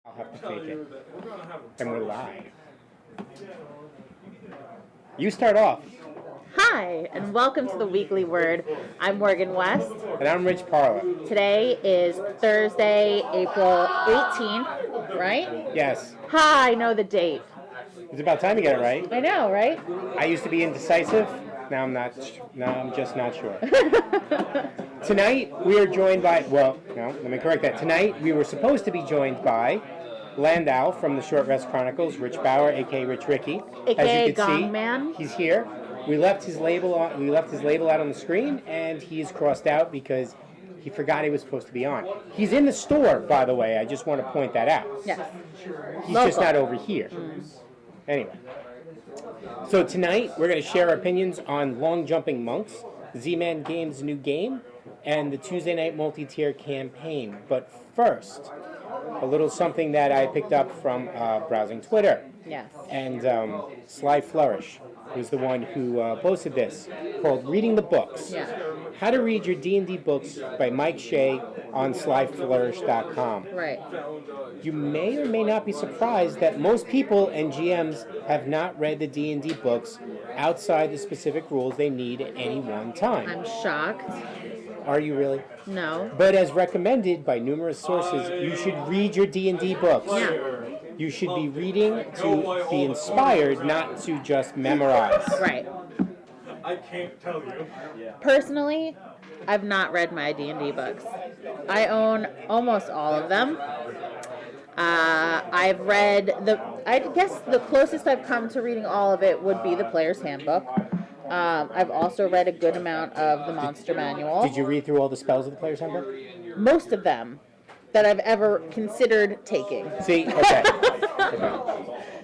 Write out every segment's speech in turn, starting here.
I'll have to fake it. And we're live. You start off. Hi, and welcome to the Weekly Word. I'm Morgan West. And I'm Rich Parla. Today is Thursday, April 18th, right? Yes. Ha, I know the date. It's about time you get it right. I know, right? I used to be indecisive. Now I'm not. Now I'm just not sure. Tonight we are joined by. Well, no. Let me correct that. Tonight we were supposed to be joined by Landau from the Short Rest Chronicles, Rich Bauer, aka Rich Ricky. AKA As you can Gong see, Man. he's here. We left his label on. We left his label out on the screen, and he's crossed out because he forgot he was supposed to be on. He's in the store, by the way. I just want to point that out. Yes. He's Local. just not over here. Anyway. So tonight we're going to share our opinions on Long Jumping Monks, Z-Man Games' new game, and the Tuesday Night Multi-Tier campaign. But first, a little something that I picked up from browsing Twitter. Yes. And SlyFlourish was the one who posted this, called Reading the Books. Yeah. How to Read Your D&D Books by Mike Shea on SlyFlourish.com. Right. You may or may not be surprised that most people and GMs have not read the D&D books outside the specific rules they need at any one time. I'm shocked. Are you really? No. But as recommended by numerous sources, you should read your D&D books. Yeah. You should be reading to be inspired, not to just memorize. Right. I can't tell you. Personally, I've not read my D&D books. I own almost all of them. I've read I guess the closest I've come to reading all of it would be the Player's Handbook. I've also read a good amount of the Monster Manual. Did you read through all the spells of the Player's Handbook? Most of them that I've ever considered taking. See, okay.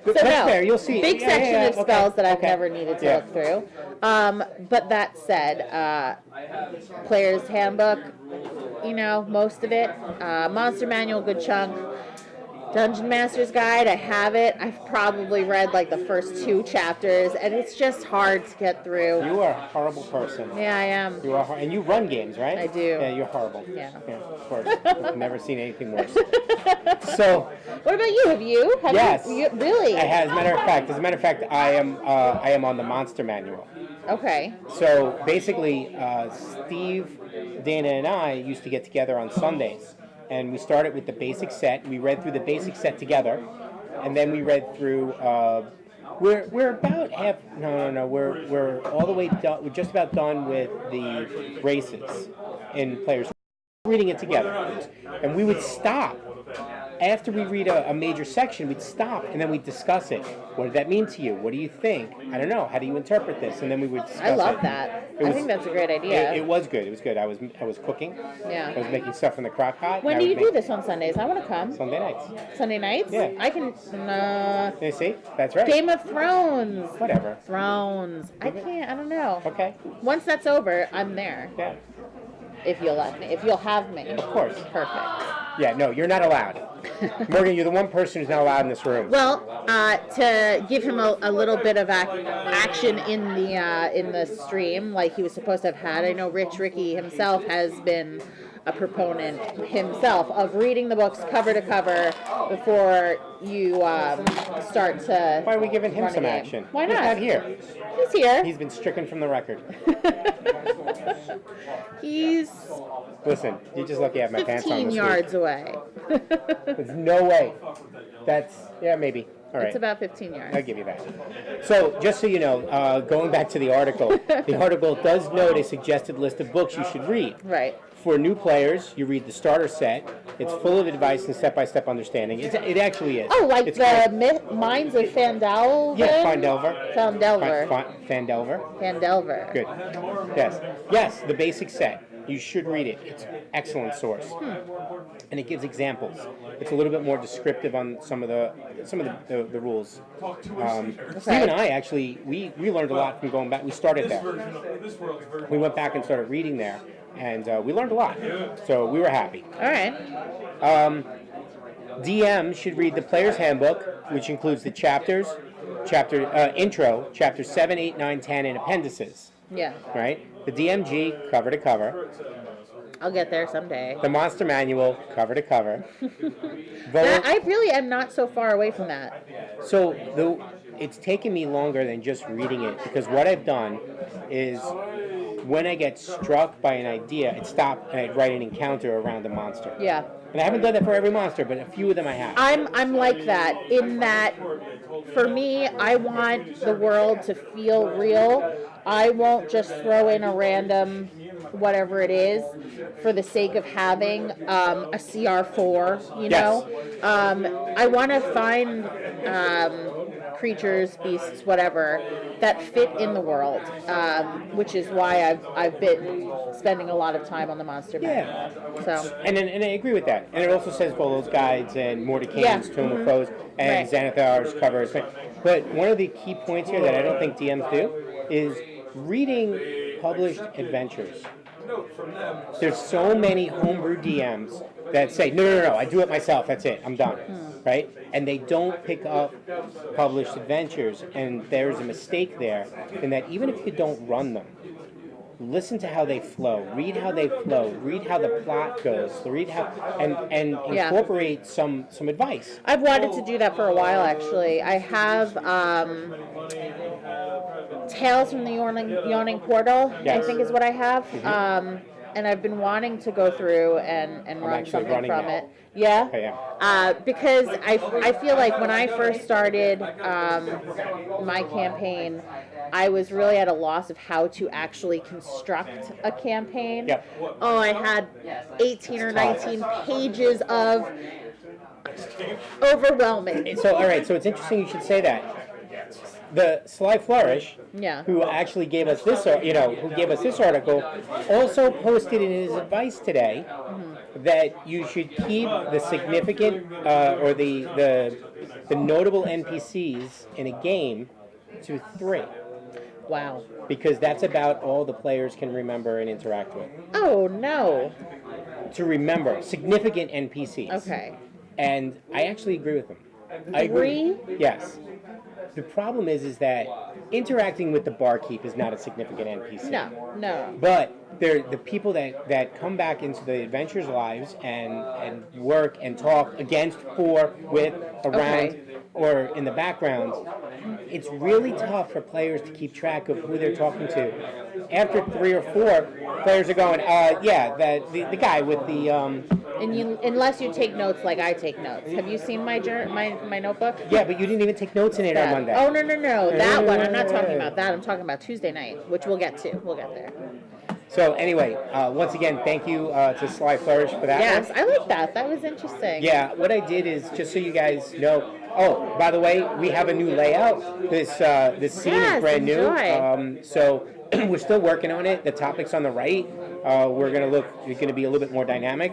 So That's no, fair. You'll see. big section of spells that I've never needed to Yeah. look through. But that said, Player's Handbook, most of it. Monster Manual, good chunk. Dungeon Master's Guide, I have it. I've probably read like the first 2 chapters, and it's just hard to get through. You are a horrible person. Yeah, I am. You are, and you run games, right? I do. Yeah, you're horrible. Yeah. Of course. I've never seen anything worse. So, What about you? Have you? yes. Really? I have, as a matter of fact, I am on the Monster Manual. Okay. So basically, Steve, Dana, and I used to get together on Sundays, and we started with the basic set. We read through the basic set together, and then we read through. We're about half. No. We're all the way done. We're just about done with the races in Players. Reading it together, and we would stop. After we read a major section, we'd stop, and then we'd discuss it. What did that mean to you? What do you think? I don't know. How do you interpret this? And then we would discuss it. I love that. I think that's a great idea. It was good. It was good. I was cooking. Yeah. I was making stuff in the crock pot. When do you do this on Sundays? I want to come. Sunday nights. Sunday nights? Yeah. I can. You see? That's right. Game of Thrones. Whatever. Thrones. I can't. I don't know. Okay. Once that's over, I'm there. Yeah. If you'll let me. If you'll have me. Of course. Perfect. Yeah. No, you're not allowed. Morgan, you're the one person who's not allowed in this room. Well, to give him a little bit of action in the stream, like he was supposed to have had. I know Rich Ricky himself has been a proponent himself of reading the books cover to cover before you start to. Why are we giving him run a some game. action? Why He's not? not here. He's here. He's been stricken from the record. He's Listen, you're just lucky I have my pants on 15 this yards away. There's no way. Maybe. All right. It's about 15 yards. I'll give you that. So, just so you know, going back to the article does note a suggested list of books you should read. Right. For new players, you read the starter set. It's full of advice and step-by-step understanding. It actually is. Oh, like it's the Minds of Fandelver? Yeah, Fandelver. Fandelver. Fandelver. Fandelver. Good. Yes, the basic set. You should read it. It's an excellent source. And it gives examples. It's a little bit more descriptive on some of the rules. Steve and I actually, we learned a lot from going back. We started there. We went back and started reading there, and we learned a lot. So we were happy. All right. DM should read the Player's Handbook, which includes the intro, chapters 7, 8, 9, 10, and appendices. Yeah. Right? The DMG, cover to cover. I'll get there someday. The Monster Manual, cover to cover. I really am not so far away from that. So it's taken me longer than just reading it, because what I've done is when I get struck by an idea, I'd stop and I'd write an encounter around the monster. Yeah. And I haven't done that for every monster, but a few of them I have. I'm like that in that for me, I want the world to feel real. I won't just throw in a random whatever it is for the sake of having a CR4, you know? I want to find creatures, beasts, whatever, that fit in the world, which is why I've been spending a lot of time on the Monster Manual. So. And I agree with that. And it also says Volo's Guides and Mordecai's Tomb of Foes and Xanathar's covers. But one of the key points here that I don't think DMs do is reading published adventures. There's so many homebrew DMs that say, no, I do it myself, that's it, I'm done, right? And they don't pick up published adventures, and there's a mistake there in that even if you don't run them, listen to how they flow, read how they flow, read how the plot goes, read how, and incorporate some advice. I've wanted to do that for a while, actually. I have Tales from the Yawning Portal, I think is what I have. And I've been wanting to go through and run something from it. Yeah? Because I feel like when I first started my campaign, I was really at a loss of how to actually construct a campaign. Oh, I had 18 or 19 pages of overwhelming. So, all right, so it's interesting you should say that. The SlyFlourish, who actually gave us this, who gave us this article, also posted in his advice today that you should keep the significant or the notable NPCs in a game to 3. Wow. Because that's about all the players can remember and interact with. Oh, no. To remember significant NPCs. Okay. And I actually agree with him. 3? I agree. Yes. The problem is that interacting with the barkeep is not a significant NPC. No. But they're the people that come back into the adventurers' lives and work and talk against, for, with, around, or in the background. It's really tough for players to keep track of who they're talking to. After 3 or 4, players are going, the guy with the... unless you take notes like I take notes. Have you seen my notebook? Yeah, but you didn't even take notes in it on Monday. Oh, no. That one. I'm not talking about that. I'm talking about Tuesday night, which we'll get to. We'll get there. So anyway, once again, thank you to SlyFlourish for that. Yes, I like that. That was interesting. Yeah, what I did is, just so you guys know, oh, by the way, we have a new layout. This scene is brand new. So we're still working on it. The topic's on the right. It's going to be a little bit more dynamic,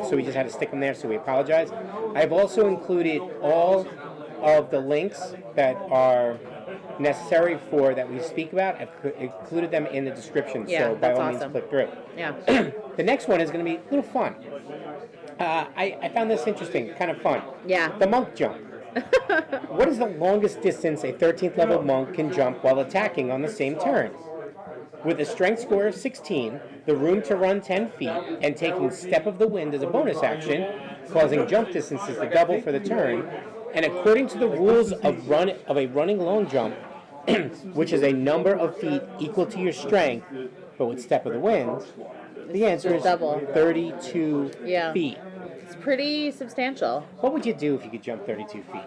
so we just had to stick them there, so we apologize. I've also included all of the links that are necessary for that we speak about. I've included them in the description, so by all means click through. Yeah. The next one is going to be a little fun. I found this interesting, kind of fun. Yeah. The monk jump. What is the longest distance a 13th level monk can jump while attacking on the same turn? With a strength score of 16, the room to run 10 feet, and taking Step of the Wind as a bonus action, causing jump distances to double for the turn, and according to the rules of a running long jump, which is a number of feet equal to your strength, but with Step of the Wind, the answer is double. 32 feet. It's pretty substantial. What would you do if you could jump 32 feet?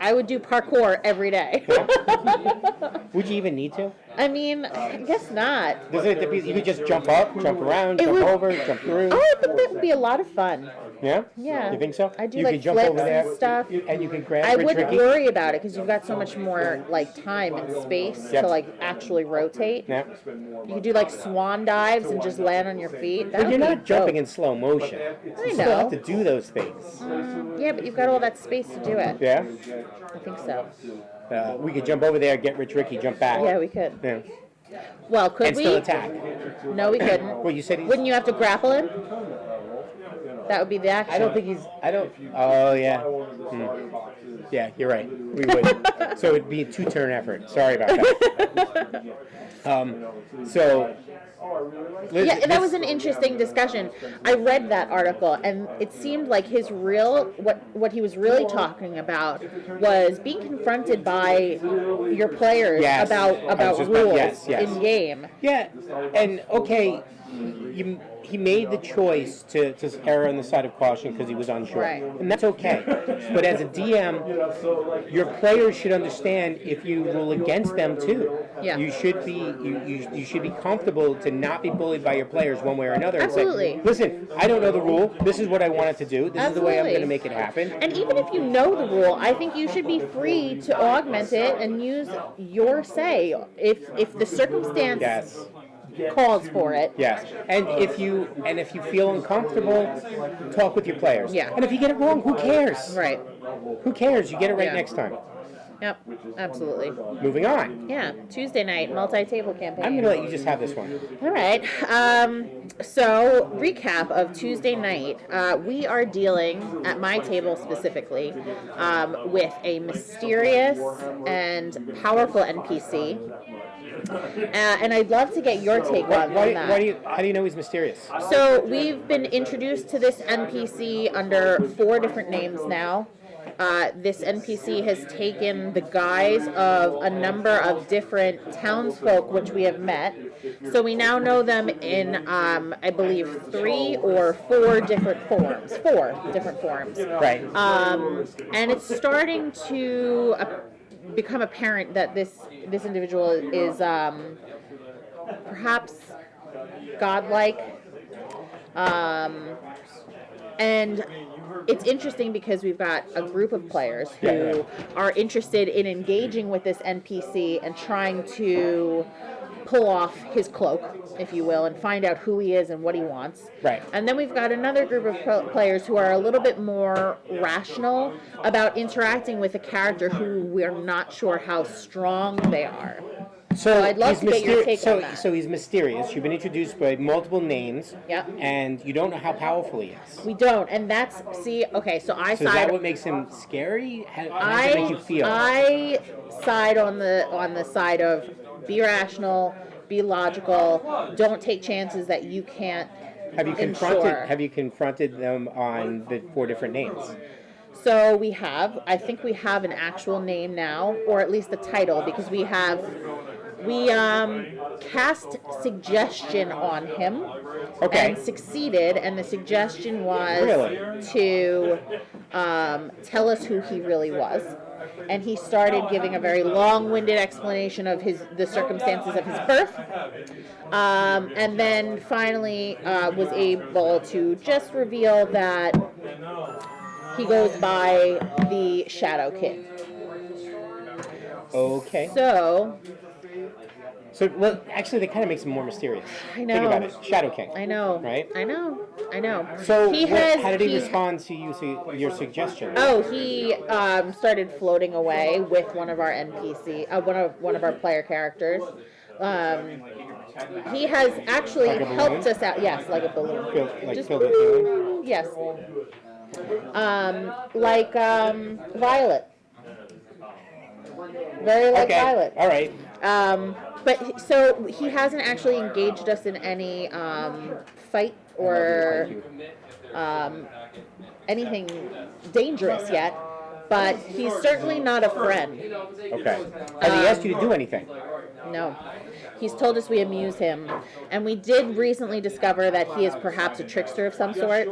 I would do parkour every day. Would you even need to? I mean, I guess not. You could just jump up, jump around, jump over, jump through. Oh, I think that would be a lot of fun. Yeah? Yeah. You think so? I do you like can jump flips over there and stuff. And you can grab I Rich wouldn't Ricky. worry about it because you've got so much more time and space to actually rotate. Yeah. You could do swan dives and just land on your feet. But you're not jumping in slow motion. I You still have to do those things. Yeah, but you've got all that space to do it. Yeah? I think so. We could jump over there, get Rich Ricky, jump back. Yeah, we could. Yeah. Well, could and we? still attack. No, we couldn't. Well, you said Wouldn't you have to grapple him? That would be the action. I don't think Oh, yeah. Yeah, you're right. We would. So it'd be a 2-turn effort. Sorry about that. So, Yeah, that was an interesting discussion. I read that article, and it seemed like his real what he was really talking about was being confronted by your players Yes. about rules Yes. in game. Yeah, and okay, he made the choice to err on the side of caution because he was unsure, Right. and that's okay. But as a DM, your players should understand if you rule against them too. Yeah. You should be you should be comfortable to not be bullied by your players one way or another. And Absolutely. say, listen, I don't know the rule. This is what I wanted to do. This is the way I'm Absolutely. going to make it happen. And even if you know the rule, I think you should be free to augment it and use your say if the circumstance Yes. calls for it. Yes, and if you feel uncomfortable, talk with your players. Yeah. And if you get it wrong, who cares? Right. Who cares? You get it right Yeah. next time. Yep. Absolutely. Moving on. Yeah. Tuesday night multi-table campaign. I'm going to let you just have this one. All right. So, recap of Tuesday night. We are dealing, at my table specifically, with a mysterious and powerful NPC. And I'd love to get your take on that. How do you know he's mysterious? So, we've been introduced to this NPC under 4 different names now. This NPC has taken the guise of a number of different townsfolk which we have met. So we now know them in, I believe, 3 or 4 different forms. 4 different forms. Right. And it's starting to become apparent that this individual is perhaps godlike. And it's interesting because we've got a group of players who are interested in engaging with this NPC and trying to pull off his cloak, if you will, and find out who he is and what he wants. Right. And then we've got another group of players who are a little bit more rational about interacting with a character who we're not sure how strong they are. So I'd love to get your take on that. So he's mysterious. You've been introduced by multiple names. Yep. And you don't know how powerful he is. We don't, and that's okay. So is that what makes him scary? How does it make you feel? I side on the side of be rational, be logical. Don't take chances that you can't. Have you confronted them on the 4 different names? So I think we have an actual name now, or at least the title, because we cast suggestion on him and succeeded, and the suggestion was to tell us who he really was. And he started giving a very long-winded explanation of the circumstances of his birth, and then finally was able to just reveal that he goes by the Shadow King. Okay. So, well, actually, that kind of makes him more mysterious. I know. Think about it. Shadow King. I know. Right? I know. So, how did he respond to your suggestion? Oh, he started floating away with one of our NPC, one of our player characters. He has actually helped us out. Yes, like a balloon. Yes. Like Violet. Very like Violet. All right. But so he hasn't actually engaged us in any fight or anything dangerous yet. But he's certainly not a friend. Okay. Has he asked you to do anything? No. He's told us we amuse him. And we did recently discover that he is perhaps a trickster of some sort.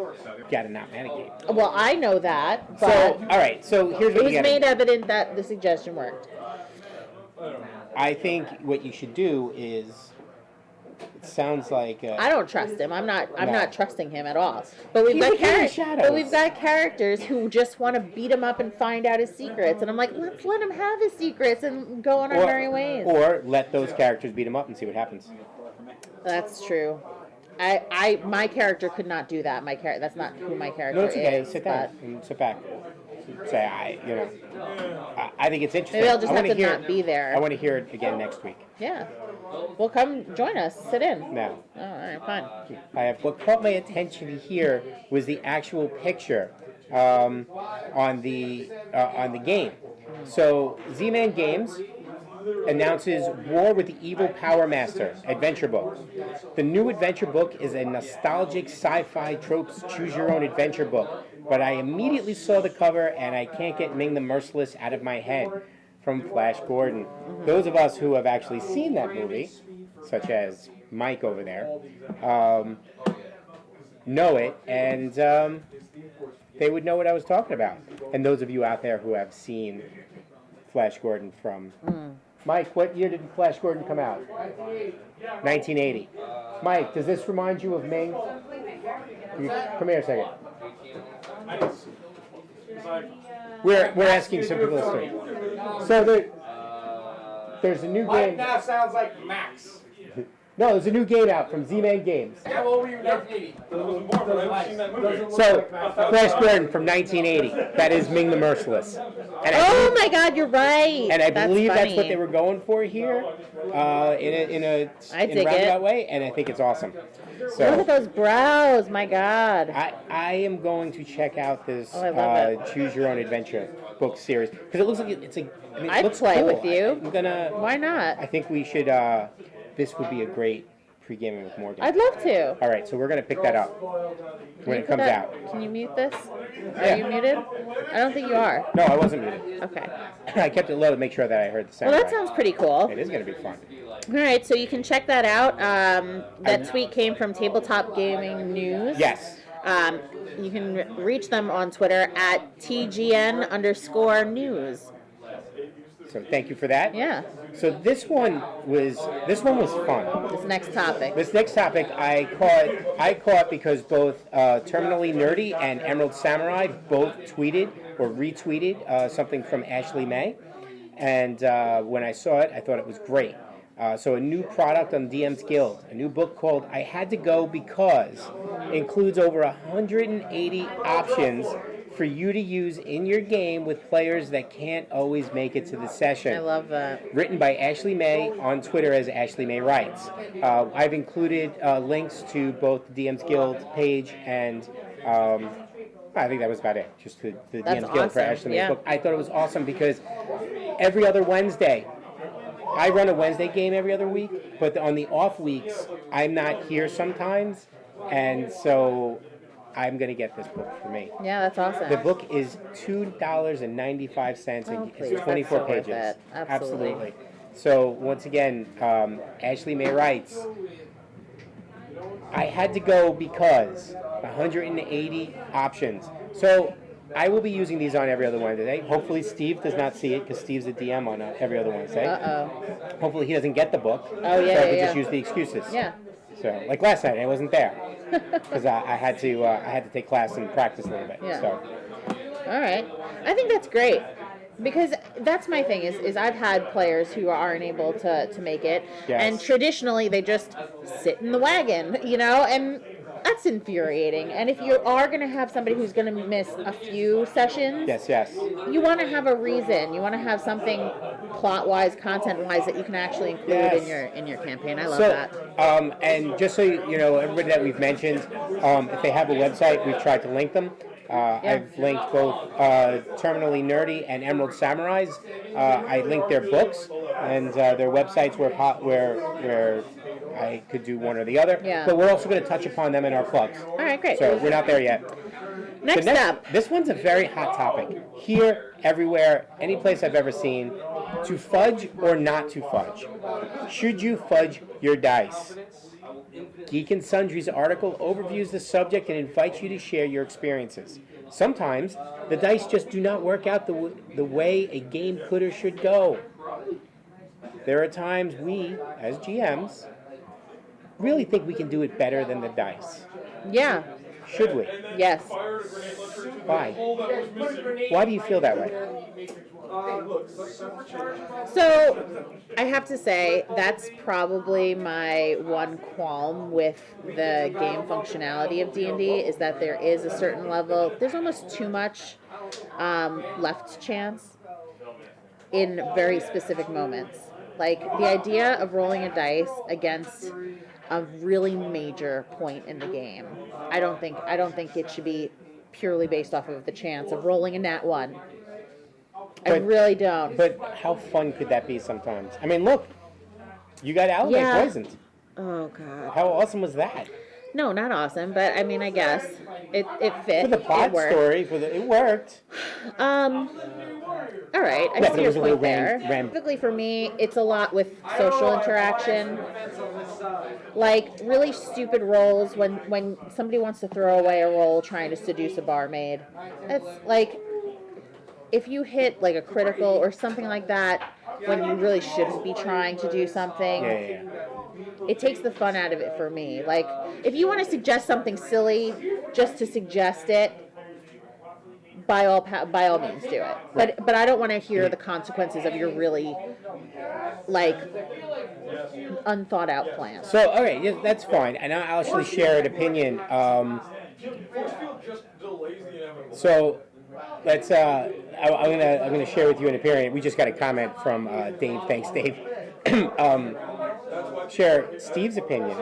Gotta not mitigate. Well, I know that, but all right. So here's what it was made evident that the suggestion worked. I think what you should do is. It sounds like. I don't trust him. I'm not trusting him at all. But we've got characters who just want to beat him up and find out his secrets. And I'm like, let's let him have his secrets and go on our merry ways. Or let those characters beat him up and see what happens. That's true. My character could not do that. That's not who my character is. No, it's okay. Sit down and sit back. Say, I think it's interesting. Maybe I'll just have to not be there. I want to hear it again next week. Yeah. Well, come join us. Sit in. No. All right, fine. What caught my attention here was the actual picture on the game. So Z-Man Games announces War with the Evil Power Master adventure book. The new adventure book is a nostalgic sci-fi tropes choose your own adventure book, but I immediately saw the cover and I can't get Ming the Merciless out of my head. From Flash Gordon. Those of us who have actually seen that movie, such as Mike over there, know it, and they would know what I was talking about. And those of you out there who have seen Flash Gordon from... Mike, what year did Flash Gordon come out? 1980. Mike, does this remind you of Ming? Come here a second. We're asking some people to start. So there's a new game. Now sounds like Max. No, there's a new game out from Z-Man Games. How old were you in 1980? So, Flash Gordon from 1980. That is Ming the Merciless. And Oh my God, you're right. And I That's believe that's funny. what they were going for here, in a dig roundabout it. way, and I think it's awesome. Look So at those brows, my God. I am going to check out this I love Choose Your Own Adventure book series because it looks like it's a. I mean, it I'd looks play cool. with you. I'm gonna. Why not? I think we should. This would be a great pre-gaming with Morgan. I'd love to. All right, so we're gonna pick that up when it comes out. Can you mute this? Yeah. Are you muted? I don't think you are. No, I wasn't muted. Okay. I kept it low to make sure that I heard the sound. Well, that right. sounds pretty cool. It is gonna be fun. All right, so you can check that out. That tweet came from Tabletop Gaming News. Yes. You can reach them on Twitter at TGN_news. So thank you for that. Yeah. So this one was fun. This next topic. This next topic I caught because both Terminally Nerdy and Emerald Samurai both tweeted or retweeted something from Ashley May, and when I saw it, I thought it was great. So a new product on DM's Guild, a new book called I Had to Go Because, includes over 180 options for you to use in your game with players that can't always make it to the session. I love that. Written by Ashley May on Twitter as Ashley May Writes. I've included links to both the DM's Guild page and I think that was about it. Just the That's DM's Guild for awesome, Ashley May's yeah. book. I thought it was awesome because every other Wednesday, I run a Wednesday game every other week, but on the off weeks, I'm not here sometimes, and so I'm going to get this book for me. Yeah, that's awesome. The book is $2.95 and Oh, please, it's 24 that's so worth pages. it. Absolutely. So once again, Ashley May Writes, I had to go because 180 options. So I will be using these on every other Wednesday. Hopefully Steve does not see it because Steve's a DM on every other Wednesday. Uh-oh. Hopefully he doesn't get the book. Oh, So I yeah, could yeah. just use the excuses. Yeah. So like last night, I wasn't there because I had to take class and practice a little bit. Yeah. So All right. I think that's great. Because that's my thing is I've had players who aren't able to make it, Yes. and traditionally they just sit in the wagon, and that's infuriating. And if you are going to have somebody who's going to miss a few sessions, yes. you want to have a reason. You want to have something plot-wise, content-wise that you can actually include Yes. in your campaign. I love So, that. and just so you know, everybody that we've mentioned, if they have a website, we've tried to link them. I've linked both Terminally Nerdy and Emerald Samurai's. I linked their books and their websites where I could do one or the other. Yeah. But we're also going to touch upon them in our plugs. All right, great. So we're not there yet. Next up. This one's a very hot topic. Here, everywhere, any place I've ever seen, to fudge or not to fudge. Should you fudge your dice? Geek and Sundry's article overviews the subject and invites you to share your experiences. Sometimes, the dice just do not work out the way a game could or should go. There are times we, as GMs, really think we can do it better than the dice. Yeah. Should we? Yes. Why? Why do you feel that way? So, I have to say, that's probably my one qualm with the game functionality of D&D, is that there is a certain level, there's almost too much left chance in very specific moments. Like, the idea of rolling a dice against a really major point in the game, I don't think it should be purely based off of the chance of rolling a nat 1. I really don't. But how fun could that be sometimes? I mean, look, you got Alabama poisoned. Oh God. How awesome was that? No, not awesome, but I mean, I guess it fit. For the plot story, it worked. All right, I see your point there. Typically for me, it's a lot with social interaction. Like really stupid roles when somebody wants to throw away a role trying to seduce a barmaid. It's like if you hit like a critical or something like that when you really shouldn't be trying to do something. Yeah. It takes the fun out of it for me. Like, if you want to suggest something silly, just to suggest it, by all means do it. But I don't want to hear the consequences of your really, like, unthought out plan. So, all right, yeah, that's fine. And I'll actually share an opinion. So, let's. I'm gonna share with you an opinion. We just got a comment from Dave. Thanks, Dave. Share Steve's opinion.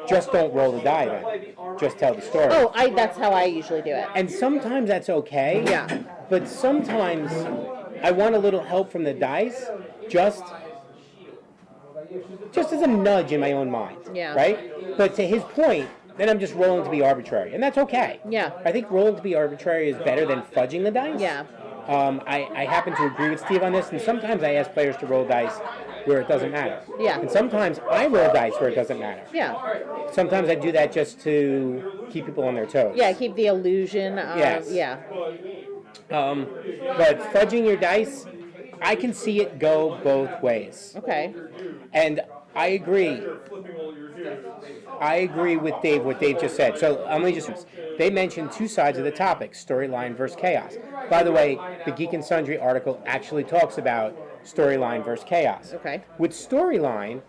Just don't roll the die then. Just tell the story. Oh, that's how I usually do it. And sometimes that's okay. Yeah. But sometimes I want a little help from the dice, just as a nudge in my own mind. Yeah. Right? But to his point, then I'm just rolling to be arbitrary. And that's okay. Yeah. I think rolling to be arbitrary is better than fudging the dice. Yeah. I happen to agree with Steve on this, and sometimes I ask players to roll dice where it doesn't matter. Yeah. And sometimes I roll dice where it doesn't matter. Yeah. Sometimes I do that just to keep people on their toes. Yeah, keep the illusion of, Yes. Yeah. But fudging your dice, I can see it go both ways. Okay. And I agree. I agree with Dave, what Dave just said. So let me just, they mentioned two sides of the topic, storyline versus chaos. By the way, the Geek and Sundry article actually talks about storyline versus chaos. Okay. With storyline,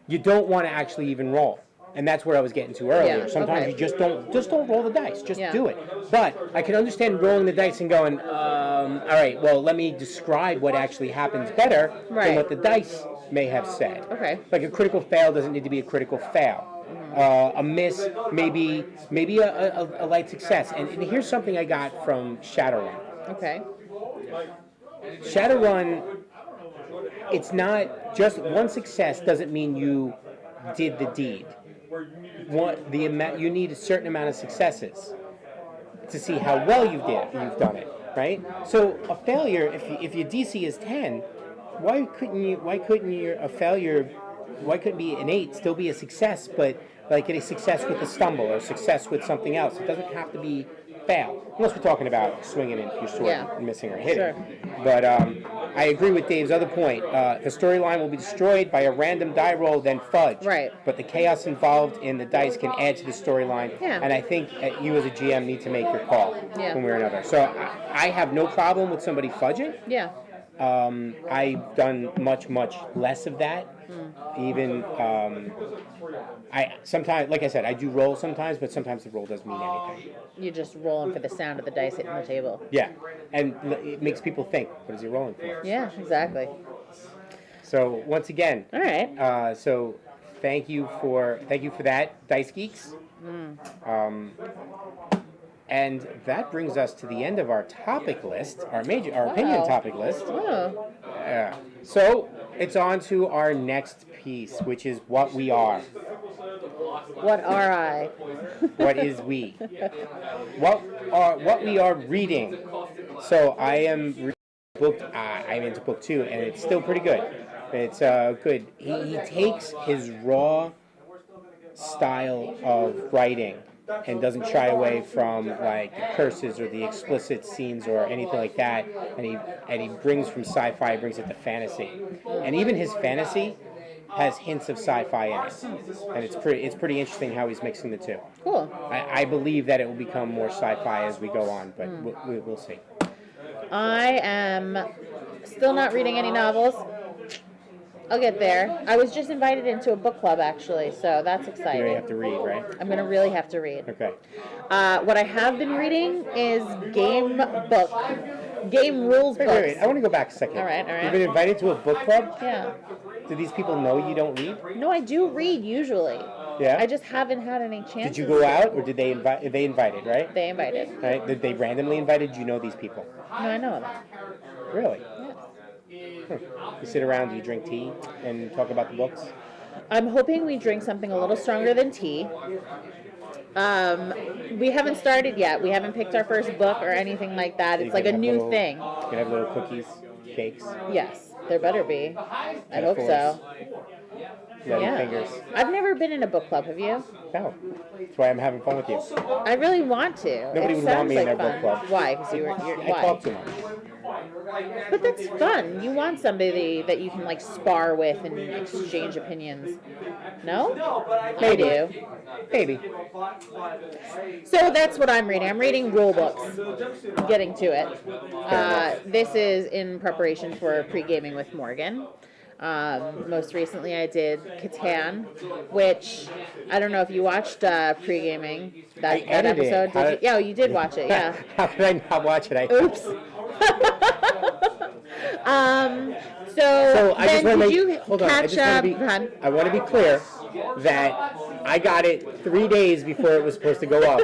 you don't want to actually even roll. And that's what I was getting to earlier. Yeah, Sometimes okay. you just don't roll the dice. Just do it. But I can understand rolling the dice and going, all right, well, let me describe what actually happens better than what the dice may have said. Okay. Like a critical fail doesn't need to be a critical fail. A miss, maybe a light success. And here's something I got from Shadowrun. Okay. Shadowrun, it's not just one success doesn't mean you did the deed. You need a certain amount of successes to see how well you've done it, right? So a failure, if your DC is 10, why couldn't be an 8 still be a success, but like a success with a stumble or success with something else? It doesn't have to be fail, unless we're talking about swinging your sword and missing or hitting. Sure. But I agree with Dave's other point. The storyline will be destroyed by a random die roll, then fudge. Right. But the chaos involved in the dice can add to the storyline. Yeah. And I think you as a GM need to make your call one way or another. So I have no problem with somebody fudging. Yeah. I've done much less of that. Even I sometimes, like I said, I do roll sometimes, but sometimes the roll doesn't mean anything. You just rolling for the sound of the dice hitting the table. Yeah, and it makes people think, what is he rolling for? Yeah, exactly. So once again, all right. So thank you for that, DiceGeeks. And that brings us to the end of our topic list, our opinion topic list. Oh. So it's on to our next piece, which is what we are. What are I? What is we? What we are reading. So I am I'm into book 2, and it's still pretty good. It's good. He takes his raw style of writing and doesn't shy away from like the curses or the explicit scenes or anything like that, and he brings from sci-fi, brings it to fantasy, and even his fantasy has hints of sci-fi in it, and it's pretty interesting how he's mixing the two. Cool. I believe that it will become more sci-fi as we go on, but we'll see. I am still not reading any novels. I'll get there. I was just invited into a book club, actually, so that's exciting. You really have to read, right? I'm going to really have to read. Okay. What I have been reading is game rules books. Wait. I want to go back a second. All right. You've been invited to a book club? Yeah. Do these people know you don't read? No, I do read, usually. Yeah? I just haven't had any chances. Did you go out, or did they invite? They invited, right? They invited. Right? Did they randomly invited? Do you know these people? No, I know them. Really? Yes. You sit around, do you drink tea, and talk about the books? I'm hoping we drink something a little stronger than tea. We haven't started yet. We haven't picked our first book or anything like that. So It's like a new thing. You can have little cookies, cakes, Yes, there better be. I hope so. bloody Yeah. fingers. I've never been in a book club. Have you? No. That's why I'm having fun with you. I really want to. Nobody It would want sounds me in like their fun. book club. Why? Because you're I why? talk too much. But that's fun. You want somebody that you can like spar with and exchange opinions. No? I do. Maybe. So that's what I'm reading. I'm reading rule books. I'm getting to it. This is in preparation for pre-gaming with Morgan. Most recently I did Catan, which I don't know if you watched pre-gaming that edited it. episode. How Did did- you? Yeah, you did watch it. Yeah. How could I not watch it? Oops. So I just then want to did you make. Hold on. I catch just want up? to be. Hun? I want to be clear that I got it 3 days before it was supposed to go up,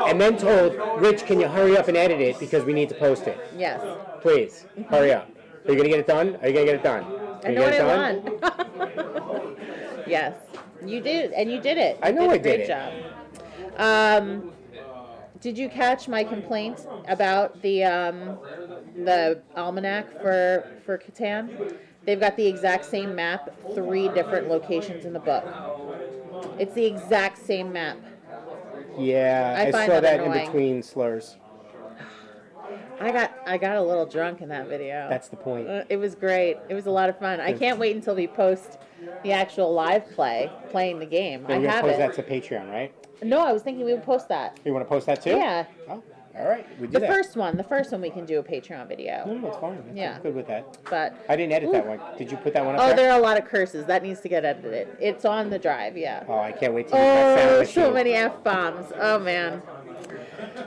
and then told Rich, "Can you hurry up and edit it because we need to post it? Yes. Please, hurry up. Are you gonna get it done? Are you gonna get it done? I know what I want. Yes, you did, and you did it. I know you I did a did great it. job. Did you catch my complaint about the almanac for Catan? They've got the exact same map, 3 different locations in the book. It's the exact same map. Yeah, I I find saw that that in annoying. between slurs. I got a little drunk in that video. That's the point. It was great. It was a lot of fun. I can't wait until we post the actual live playing the game. You're I gonna have post it. that to Patreon, right? No, I was thinking we would post that. You want to post that too? Yeah. Oh, all right. We do The that. first one we can do a Patreon video. No, it's fine. Yeah. I'm good with that. But I didn't edit that one. Did you put that one up there? there are a lot of curses. That needs to get edited. It's on the drive, yeah. Oh, I can't wait to use that sound Oh, machine. so many F-bombs. Oh, man.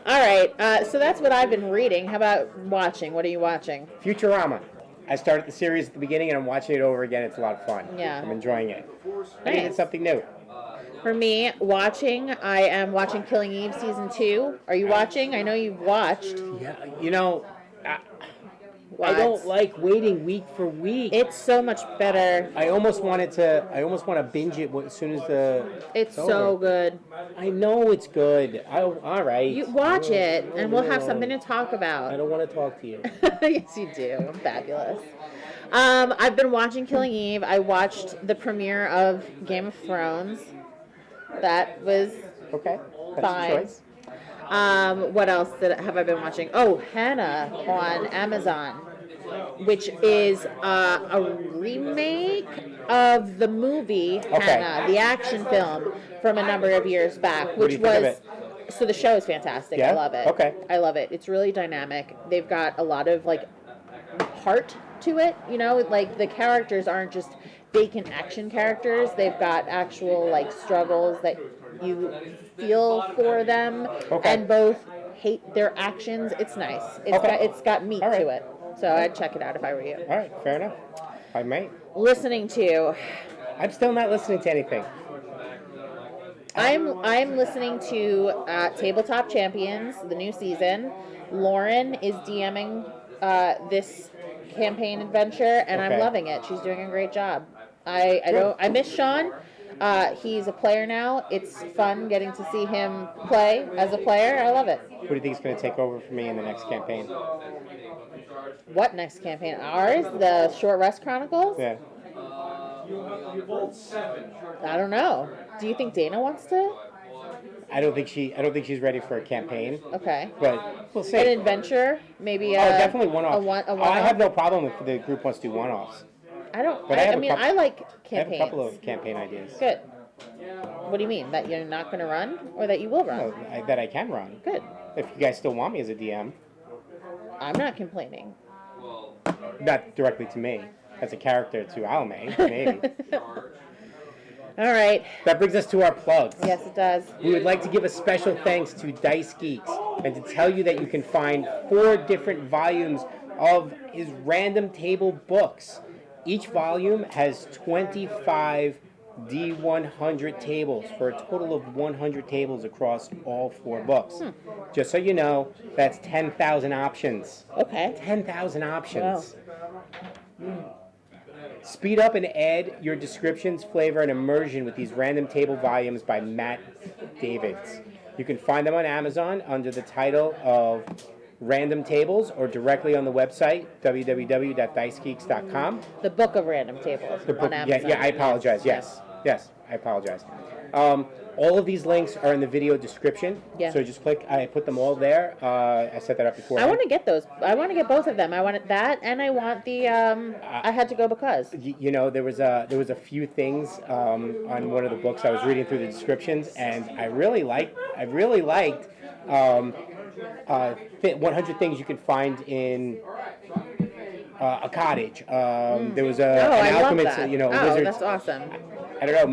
All right, so that's what I've been reading. How about watching? What are you watching? Futurama. I started the series at the beginning and I'm watching it over again. It's a lot of fun. Yeah. I'm enjoying it. I needed Nice. something new. For me, I am watching Killing Eve Season 2. Are you watching? I know you've watched. Yeah, you know, I What? don't like waiting week for week. It's so much better. I almost want to binge it as soon as It's over. so good. I know it's good. All right. You watch it, and we'll have something to talk I about. don't want to talk to you. Yes, you do. I'm fabulous. I've been watching Killing Eve. I watched the premiere of Game of Thrones. That was Okay. That's fine. your choice. What else have I been watching? Oh, Hannah on Amazon, which is a remake of the movie Hannah, the action film from a number of years back, What do which you think of was. So the show is fantastic. Yeah? I love it. Okay. I love it. It's really dynamic. They've got a lot of like heart to it. You know, like the characters aren't just vacant action characters. They've got actual like struggles that you feel for them, Okay. and both hate their actions. It's nice. It's got meat All right. to it. So I'd check it out if I were you. All right. Fair enough. I might. Listening to. I'm still not listening to anything. I'm listening to Tabletop Champions, the new season. Lauren is DMing this campaign adventure, and I'm Okay. loving it. She's doing a great job. I miss Sean. He's a player now. It's fun getting to see him play as a player. I love it. What do you think is going to take over for me in the next campaign? What next campaign? Ours? The Short Rest Chronicles? Yeah. I don't know. Do you think Dana wants to? I don't think she's ready for a campaign. Okay. But we'll see. An adventure? Maybe Oh, definitely one-off. A one-off? I have no problem if the group wants to do one-offs. I don't. But I have a couple- I like I have campaigns. a couple of campaign ideas. Good. What do you mean? That you're not going to run, or that you will run? That I can run. Good. If you guys still want me as a DM. I'm not complaining. Not directly to me. As a character to Alme, maybe. All right. That brings us to our plugs. Yes, it does. We would like to give a special thanks to DiceGeeks and to tell you that you can find 4 different volumes of his random table books. Each volume has 25 D100 tables for a total of 100 tables across all 4 books. Just so you know, that's 10,000 options. Okay. 10,000 options. Wow. Speed up and add your descriptions, flavor, and immersion with these random table volumes by Matt Davids. You can find them on Amazon under the title of Random Tables or directly on the website, www.dicegeeks.com. The Book of Random Tables on Amazon. Yeah, I apologize. Yes, I apologize. All of these links are in the video description. Yeah. So just click. I put them all there. I set that up before. I want to get those. I want to get both of them. I want that, and I want the. I had to go because. You know, there was a few things on one of the books I was reading through the descriptions, and I really liked 100 things you can find in a cottage. There was an alchemist, wizards. That's awesome. I don't know.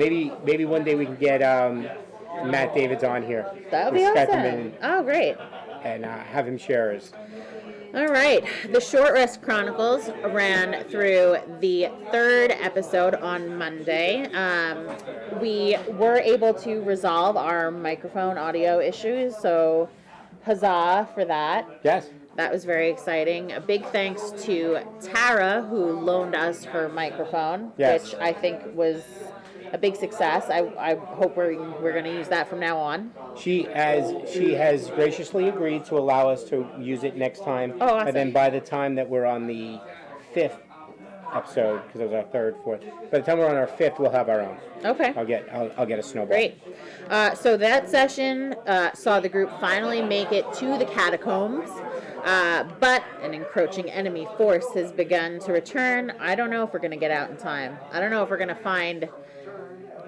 Maybe one day we can get Matt Davids on here. That would be awesome. Oh, great. And have him share his. All right. The Short Rest Chronicles ran through the 3rd episode on Monday. We were able to resolve our microphone audio issues, so huzzah for that. Yes. That was very exciting. A big thanks to Tara, who loaned us her microphone, which I think was a big success. I hope we're going to use that from now on. She has graciously agreed to allow us to use it next time. Oh, awesome. And then by the time that we're on the 5th episode, because it was our 3rd, 4th. By the time we're on our 5th, we'll have our own. Okay. I'll get a snowball. Great. So that session saw the group finally make it to the catacombs, but an encroaching enemy force has begun to return. I don't know if we're going to get out in time. I don't know if we're going to find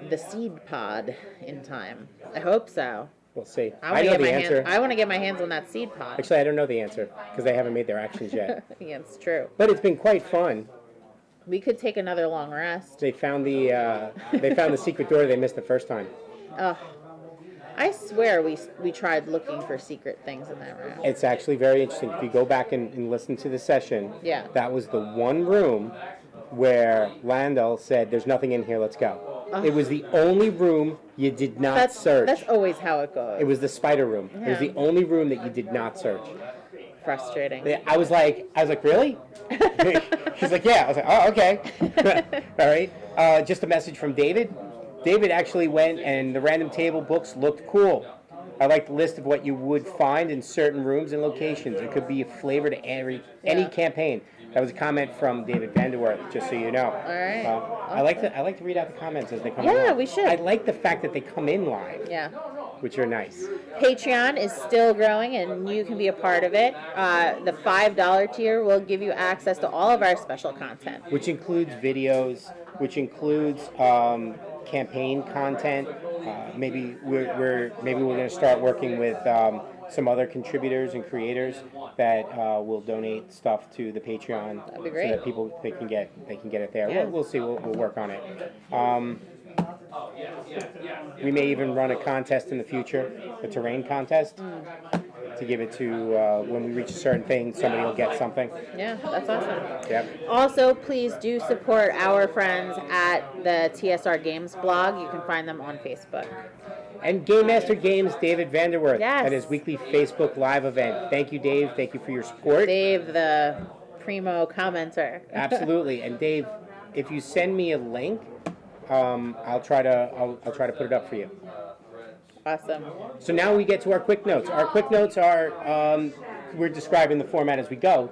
the seed pod in time. I hope so. We'll see. I know the answer. I want to get my hands on that seed pod. Actually, I don't know the answer because they haven't made their actions yet. Yeah, it's true. But it's been quite fun. We could take another long rest. They found the secret door they missed the first time. Oh, I swear we tried looking for secret things in that room. It's actually very interesting. If you go back and listen to the session, that was the one room where Landell said, "There's nothing in here. Let's go." It was the only room you did not search. That's always how it goes. It was the spider room. Yeah. It was the only room that you did not search. Frustrating. I was like, really? He's like, yeah. I was like, oh, okay. All right. Just a message from David. David actually went, and the random table books looked cool. I like the list of what you would find in certain rooms and locations. It could be a flavor to any campaign. That was a comment from David Vanderwerth, just so you know. All right. I like to read out the comments as they come in. Yeah, we should. I like the fact that they come in live. Yeah. Which are nice. Patreon is still growing, and you can be a part of it. The $5 tier will give you access to all of our special content, which includes videos, which includes campaign content. Maybe we're going to start working with some other contributors and creators that will donate stuff to the Patreon. That'd be great. So that people they can get it there. Yeah. We'll see. We'll work on it. We may even run a contest in the future, a terrain contest, to give it to when we reach a certain thing, somebody will get something. Yeah, that's awesome. Yep. Also, please do support our friends at the TSR Games blog. You can find them on Facebook. And Game Master Games, David Vanderwerth, at his weekly Facebook Live event. Thank you, Dave. Thank you for your support. Dave, the primo commenter. Absolutely. And Dave, if you send me a link, I'll try to put it up for you. Awesome. So now we get to our quick notes. Our quick notes are we're describing the format as we go.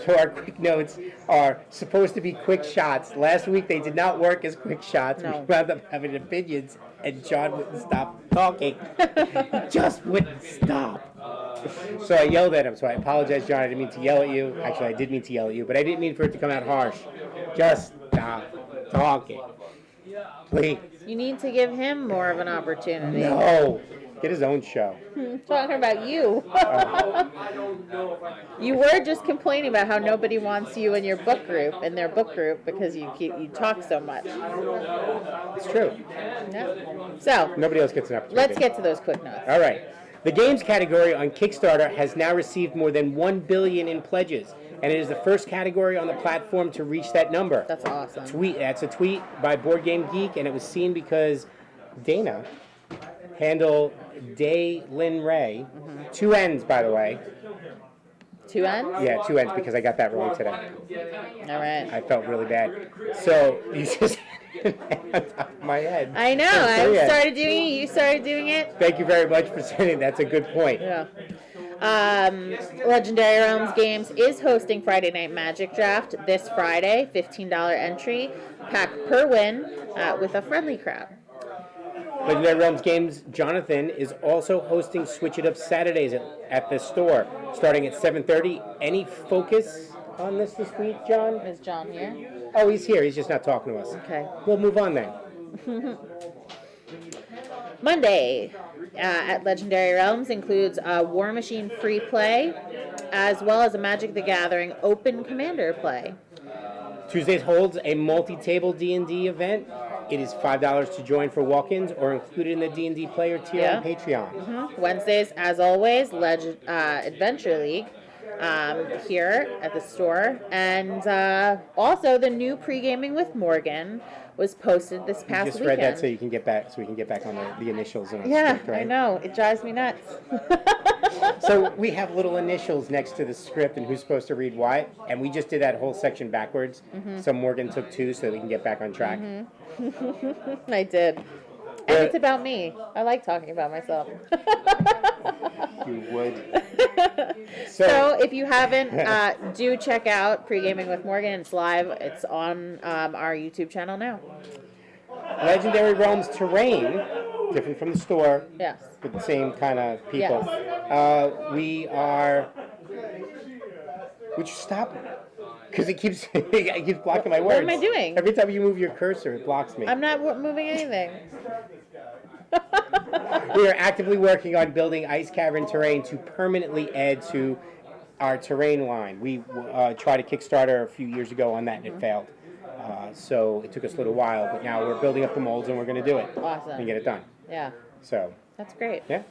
So our quick notes are supposed to be quick shots. Last week they did not work as quick shots. No. We wound up having opinions, and John wouldn't stop talking. He just wouldn't stop. So I yelled at him. So I apologize, John. I didn't mean to yell at you. Actually, I did mean to yell at you, but I didn't mean for it to come out harsh. Just stop talking. Please. You need to give him more of an opportunity. No. Get his own show. Talking about you. You were just complaining about how nobody wants you in their book group, because you talk so much. It's true. Yeah. So nobody else gets an opportunity. Let's get to those quick notes. All right. The games category on Kickstarter has now received more than $1 billion in pledges, and it is the first category on the platform to reach that number. That's awesome. That's a tweet by Board Game Geek, and it was seen because Dana handle Day Lin Ray, 2 N's by the way. 2 N's? Yeah, 2 N's because I got that wrong today. All right. I felt really bad. So you just on top of my head. I know. I started doing it. You started doing it. Thank you very much for saying that's a good point. Yeah. Legendary Realms Games is hosting Friday Night Magic Draft this Friday. $15 entry, pack per win, with a friendly crowd. Legendary Realms Games, Jonathan is also hosting Switch It Up Saturdays at the store, starting at 7:30. Any focus on this week, John? Is John here? Oh, he's here. He's just not talking to us. Okay. We'll move on then. Monday at Legendary Realms includes a War Machine free play, as well as a Magic the Gathering open commander play. Tuesdays holds a multi-table D&D event. It is $5 to join for walk-ins or included in the D&D player tier on Patreon. Wednesdays, as always, Adventure League here at the store. And also the new Pre-Gaming with Morgan was posted this past Just weekend. read that so we can get back on the initials and Yeah, script, right? I know. It drives me nuts. So we have little initials next to the script and who's supposed to read what, and we just did that whole section backwards. So Morgan took 2 so that we can get back on track. I did. And it's about me. I like talking about myself. You would. So if you haven't, do check out Pre-Gaming with Morgan. It's live. It's on our YouTube channel now. Legendary Realms Terrain, different from the store, Yes. but the same kind of people. Yes. We are. Would you stop? Because it keeps blocking my words. What am I doing? Every time you move your cursor, it blocks me. I'm not moving anything. We are actively working on building Ice Cavern Terrain to permanently add to our terrain line. We tried a Kickstarter a few years ago on that and it failed. So it took us a little while, but now we're building up the molds and we're going to do it. Awesome. And get it done. Yeah. So. That's great. Yeah.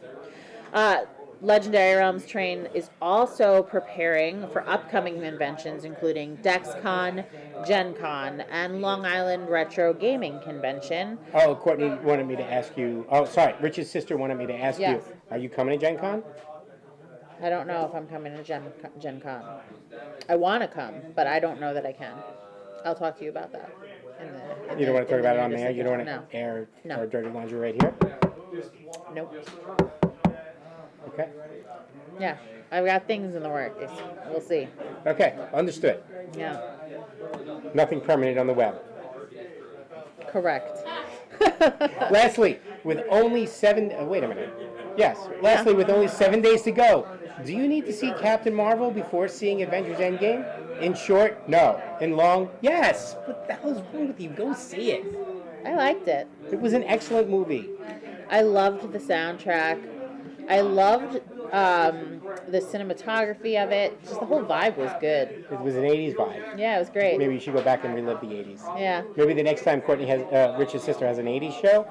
Legendary Realms Train is also preparing for upcoming conventions, including DexCon, Gen Con, and Long Island Retro Gaming Convention. Oh, Courtney wanted me to ask you. Oh, sorry. Rich's sister wanted me to ask you. Yes. Are you coming to Gen Con? I don't know if I'm coming to Gen Con. I want to come, but I don't know that I can. I'll talk to you about that. You don't want to talk about it on there? You don't want to No. air No. our dirty laundry right here? Nope. Okay. Yeah, I've got things in the works. We'll see. Okay, understood. Yeah, Nothing permanent on the web. correct. Lastly, with only 7... wait a minute. Yes. Lastly, with only 7 days to go, do you need to see Captain Marvel before seeing Avengers Endgame? In short, no. In long, yes. What the hell is wrong with you? Go see it. I liked it. It was an excellent movie. I loved the soundtrack. I loved the cinematography of it. Just the whole vibe was good. It was an 80s vibe. Yeah, it was great. Maybe you should go back and relive the 80s. Yeah. Maybe the next time Courtney has, Rich's sister has an 80s show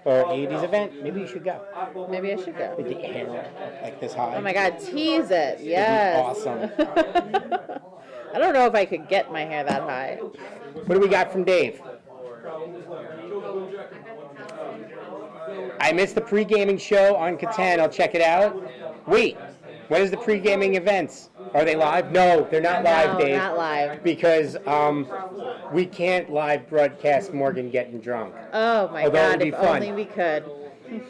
or 80s event, maybe you should go. Maybe I should go. With the hair up like this high. Oh my God, tease it. Yes. Awesome. I don't know if I could get my hair that high. What do we got from Dave? I missed the pre-gaming show on Catan. I'll check it out. Wait, when is the pre-gaming events? Are they live? No, they're not live, Dave. Not live. Because we can't live broadcast Morgan getting drunk. Oh my Although God, it'd be if fun. only we could.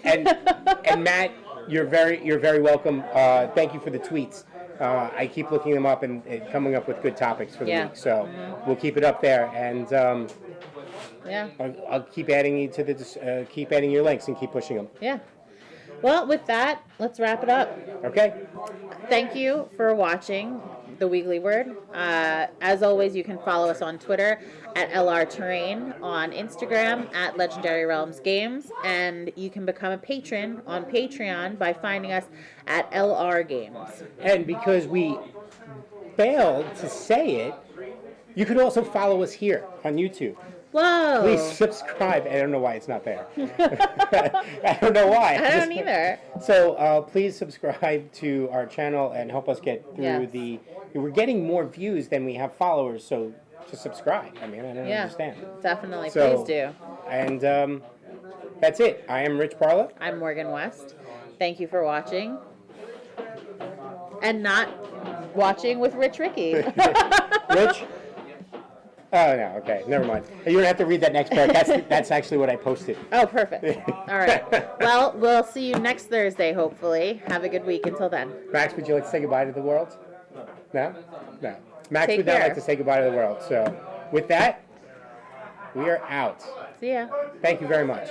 And Matt, you're very welcome. Thank you for the tweets. I keep looking them up and coming up with good topics for the week. So we'll keep it up there, and Yeah. I'll keep adding you to the keep adding your links and keep pushing them. Yeah. Well, with that, let's wrap it up. Okay. Thank you for watching The Weekly Word. As always, you can follow us on Twitter at LR Terrain, on Instagram at Legendary Realms Games, and you can become a patron on Patreon by finding us at LR Games. And because we failed to say it, you could also follow us here on YouTube. Whoa! Please subscribe. I don't know why it's not there. I don't know why. I don't either. So please subscribe to our channel and help us get through Yes. the we're getting more views than we have followers, so just subscribe. I mean, I don't Yeah, understand. definitely. So, Please do. And that's it. I am Rich Parla. I'm Morgan West. Thank you for watching. And not watching with Rich Ricky. Rich? Oh, no, okay, never mind. You don't have to read that next part. That's actually what I posted. Oh, perfect. All right. Well, we'll see you next Thursday, hopefully. Have a good week until then. Max, would you like to say goodbye to the world? No? No. Max Take would not care. like to say goodbye to the world. So, with that, we are out. See ya. Thank you very much.